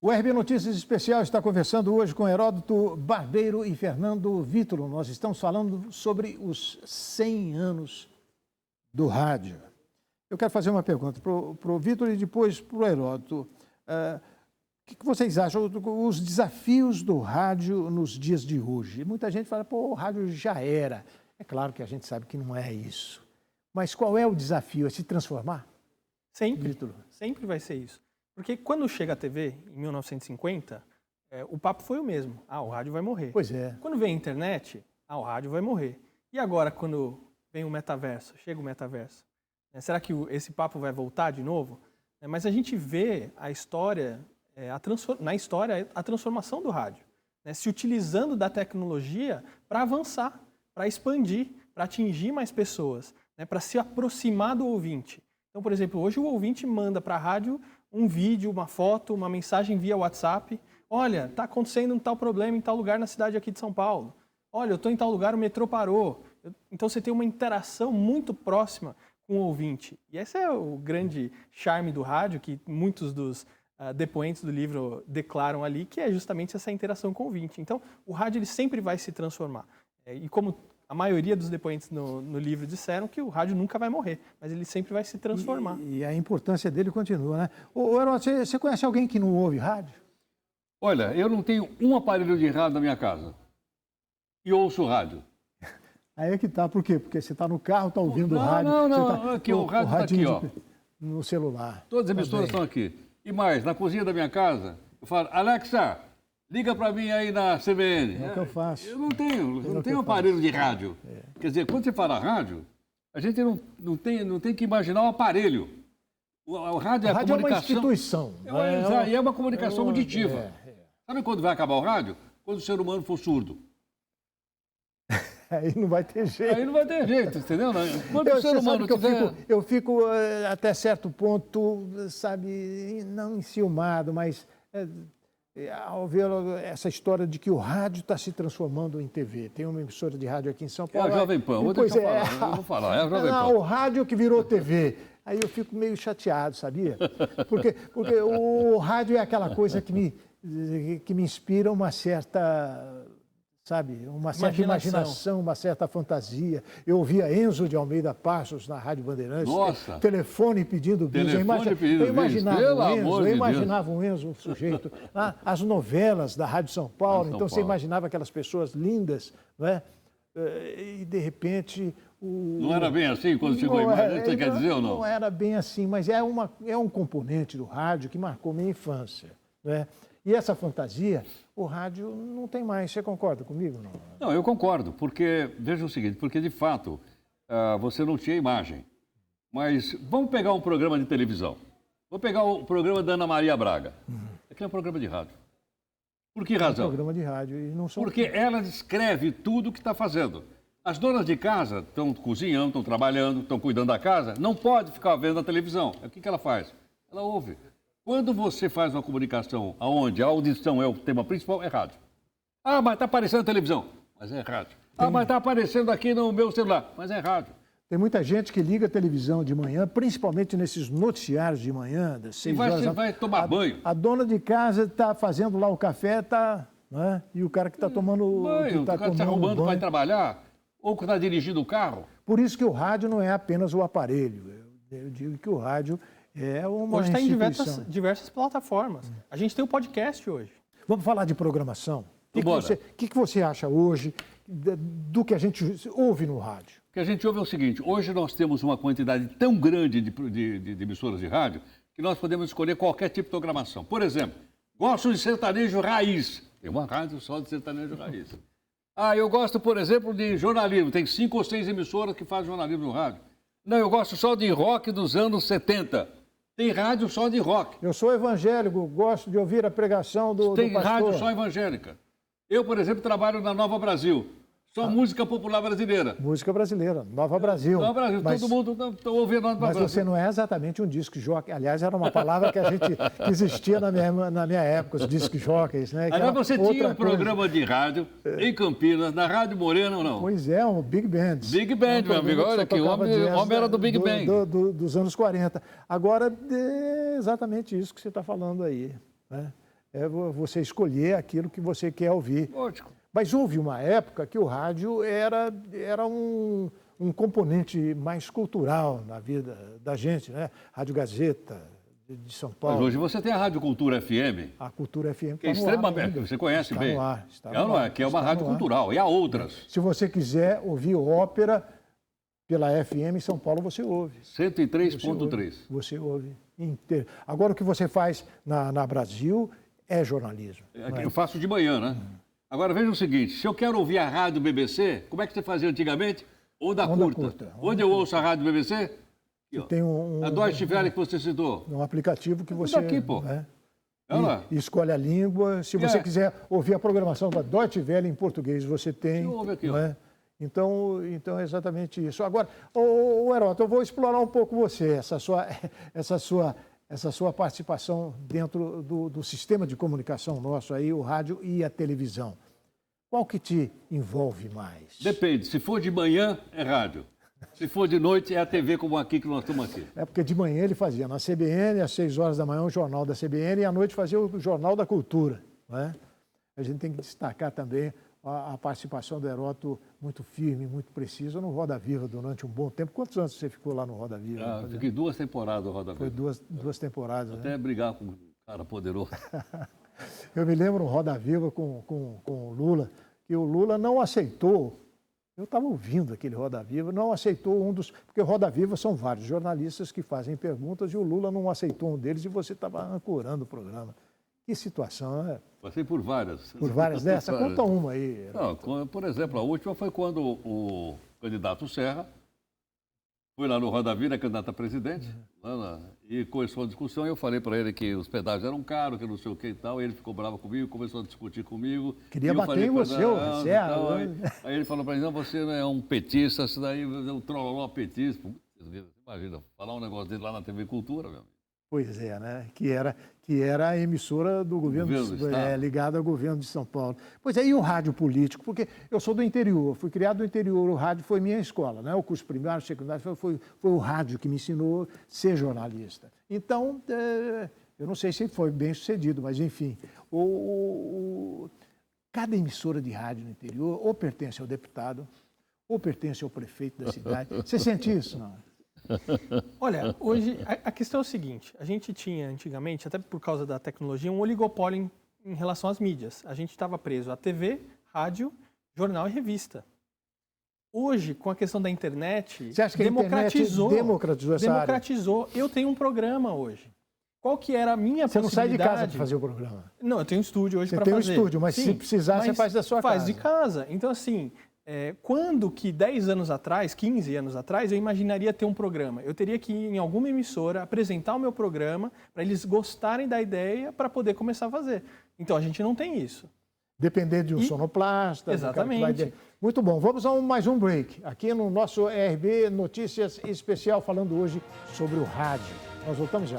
O RB Notícias Especial está conversando hoje com Heródoto Barbeiro e Fernando Vítulo. Nós estamos falando sobre os 100 anos do rádio. Eu quero fazer uma pergunta para o Vítulo e depois para o Heródoto. O que vocês acham os desafios do rádio nos dias de hoje? Muita gente fala, pô, o rádio já era. É claro que a gente sabe que não é isso. Mas qual é o desafio? É se transformar? Sempre. Vítulo. Sempre vai ser isso. Porque quando chega a TV, em 1950, o papo foi o mesmo. O rádio vai morrer. Pois é. Quando vem a internet, o rádio vai morrer. E agora, quando vem o metaverso, chega o metaverso, será que esse papo vai voltar de novo? Mas a gente vê a história, na história, a transformação do rádio, se utilizando da tecnologia para avançar, para expandir, para atingir mais pessoas, para se aproximar do ouvinte. Então, por exemplo, hoje o ouvinte manda para a rádio um vídeo, uma foto, uma mensagem via WhatsApp. Olha, está acontecendo um tal problema em tal lugar na cidade aqui de São Paulo. Olha, eu estou em tal lugar, o metrô parou. Então você tem uma interação muito próxima com o ouvinte. E esse é o grande charme do rádio, que muitos dos depoentes do livro declaram ali, que é justamente essa interação com o ouvinte. Então, o rádio ele sempre vai se transformar. E como a maioria dos depoentes no livro disseram que o rádio nunca vai morrer, mas ele sempre vai se transformar. E a importância dele continua, né? Ô, Herói, você conhece alguém que não ouve rádio? Olha, eu não tenho um aparelho de rádio na minha casa e ouço rádio. Aí é que tá, por quê? Porque você está no carro, está ouvindo o rádio. Não, aqui, o rádio está aqui, ó. No celular. Todas as emissoras estão aqui. E mais, na cozinha da minha casa, eu falo, Alexa, liga para mim aí na CBN. É o que eu faço. Eu não tenho aparelho de rádio. Quer dizer, quando você fala rádio, a gente não tem que imaginar um aparelho. O rádio é a comunicação. É uma instituição. E é uma comunicação auditiva. Sabe quando vai acabar o rádio? Quando o ser humano for surdo. Aí não vai ter jeito. Aí não vai ter jeito, entendeu? Quando o ser humano tiver... Eu fico até certo ponto, sabe, não enciumado, mas ao ver essa história de que o rádio está se transformando em TV. Tem uma emissora de rádio aqui em São Paulo. É a Jovem Pan, eu vou falar, é a Jovem Pan. O rádio que virou TV. Aí eu fico meio chateado, sabia? Porque o rádio é aquela coisa que me inspira uma certa... sabe, uma certa imaginação, uma certa fantasia. Eu ouvia Enzo de Almeida Passos na Rádio Bandeirantes. Nossa! Telefone pedindo bis. Eu imaginava um Enzo, um sujeito. As novelas da Rádio São Paulo. Então você imaginava aquelas pessoas lindas, não é? E de repente... Não era bem assim quando chegou a imagem? Você quer dizer ou não? Não era bem assim, mas é um componente do rádio que marcou minha infância, não é? E essa fantasia, o rádio não tem mais. Você concorda comigo? Não, eu concordo, porque, veja o seguinte, porque de fato você não tinha imagem. Mas vamos pegar um programa de televisão. Vou pegar o programa da Ana Maria Braga. Aquele é um programa de rádio. Por que razão? É um programa de rádio. E não são... Porque ela descreve tudo o que está fazendo. As donas de casa estão cozinhando, estão trabalhando, estão cuidando da casa, não pode ficar vendo a televisão. O que ela faz? Ela ouve. Quando você faz uma comunicação onde a audição é o tema principal, é rádio. Mas está aparecendo na televisão, mas é rádio. Mas está aparecendo aqui no meu celular, mas é rádio. Tem muita gente que liga a televisão de manhã, principalmente nesses noticiários de manhã, das 6 horas. Você vai tomar banho. A dona de casa está fazendo lá o café, né? E o cara que está tomando banho. O cara está se arrumando para ir trabalhar, ou que está dirigindo o carro. Por isso que o rádio não é apenas o aparelho. Eu digo que o rádio... Hoje está em diversas plataformas. A gente tem o podcast hoje. Vamos falar de programação? O que você acha hoje do que a gente ouve no rádio? O que a gente ouve é o seguinte, hoje nós temos uma quantidade tão grande de emissoras de rádio que nós podemos escolher qualquer tipo de programação. Por exemplo, gosto de sertanejo raiz. Tem uma rádio só de sertanejo raiz. Eu gosto, por exemplo, de jornalismo. Tem 5 ou 6 emissoras que fazem jornalismo no rádio. Não, eu gosto só de rock dos anos 70. Tem rádio só de rock. Eu sou evangélico, gosto de ouvir a pregação do pastor. Tem rádio só evangélica. Eu, por exemplo, trabalho na Nova Brasil. Só música popular brasileira. Música brasileira, Nova Brasil. Nova Brasil, todo mundo está ouvindo Nova Brasil. Mas você não é exatamente um disc jockey. Aliás, era uma palavra que existia na minha época, os disc jockeys, né? Agora você tinha um programa de rádio em Campinas, na Rádio Morena ou não? Pois é, um Big Band. Big Band, meu amigo. Olha aqui, o homem era do Big Band. Dos anos 40. Agora, é exatamente isso que você está falando aí, né? você escolher aquilo que você quer ouvir. Lógico. Mas houve uma época que o rádio era um componente mais cultural na vida da gente, né? Rádio Gazeta de São Paulo. Mas hoje você tem a Rádio Cultura FM, A Cultura FM que é extremamente, você conhece está bem. no ar, está É, no ar, que é uma está rádio no ar. cultural. E há outras. Se você quiser ouvir ópera pela FM em São Paulo, você ouve. 103.3. Você ouve inteiro. Agora, o que você faz na Brasil é jornalismo. É não que é? eu faço de manhã, né? Agora veja o seguinte, se eu quero ouvir a rádio BBC, como é que você fazia antigamente? Onda curta. Onde eu ouço a rádio BBC? Aqui, ó. Tem A Deutsche Welle que você citou. um aplicativo que você... daqui, pô. né, Olha lá. e escolhe a língua. Se você quiser ouvir a programação da Deutsche Welle em português, você tem. Você ouve aqui, não ó. é? Então é exatamente isso. Agora, Heródoto, eu vou explorar um pouco você, essa sua participação dentro do sistema de comunicação nosso aí, o rádio e a televisão. Qual que te envolve mais? Depende, se for de manhã, é rádio. Se for de noite, é a TV como aqui que nós estamos aqui. É porque de manhã ele fazia na CBN, às 6 horas da manhã, o Jornal da CBN, e à noite fazia o Jornal da Cultura. Não é? A gente tem que destacar também a participação do Heródoto muito firme, muito precisa no Roda Viva durante um bom tempo. Quantos anos você ficou lá no Roda Viva? Eu fiquei 2 temporadas no Roda Foi Viva. duas temporadas. Né? Até brigar com um cara poderoso. Eu me lembro no Roda Viva com o Lula, que o Lula não aceitou. Eu estava ouvindo aquele Roda Viva, não aceitou porque o Roda Viva são vários jornalistas que fazem perguntas e o Lula não aceitou um deles e você estava ancorando o programa. Que situação, né? Passei por várias. Por várias dessas? Conta uma aí. Não, por exemplo, a última foi quando o candidato Serra foi lá no Roda Viva, candidato a presidente, e começou a discussão, e eu falei para ele que os pedágios eram caros, que não sei o que e tal, e ele ficou bravo comigo, começou a discutir comigo. Queria e eu bater falei em pra você, ele, ô, "Não, Serra, tal", né? aí ele falou para mim, não, você não é um petista, isso daí é um trololó petista. Imagina, falar um negócio dele lá na TV Cultura, meu amigo. Pois é, né? Que era a emissora do governo ligada ao governo de São Paulo. Pois é, e o rádio político? Porque eu sou do interior, fui criado no interior, o rádio foi minha escola, né? O curso primário, secundário, foi o rádio que me ensinou a ser jornalista. Então, eu não sei se foi bem sucedido, mas enfim, cada emissora de rádio no interior ou pertence ao deputado, ou pertence ao prefeito da cidade. Você sente isso, não? Olha, hoje a questão é o seguinte, a gente tinha antigamente, até por causa da tecnologia, um oligopólio em relação às mídias. A gente estava preso à TV, rádio, jornal e revista. Hoje, com a questão da internet, você acha que democratizou essa área? Eu tenho um programa hoje. Qual que era a minha possibilidade? Você não sai de casa para fazer o programa? Não, eu tenho um estúdio hoje para fazer. Você tem um estúdio, mas se precisar, você faz da sua casa. Faz de casa. Então, assim, quando que 10 anos atrás, 15 anos atrás, eu imaginaria ter um programa? Eu teria que ir em alguma emissora, apresentar o meu programa, para eles gostarem da ideia, para poder começar a fazer. Então, a gente não tem isso. Depender de um sonoplasta. Exatamente. Muito bom. Vamos a mais um break. Aqui no nosso RB Notícias Especial, falando hoje sobre o rádio. Nós voltamos já.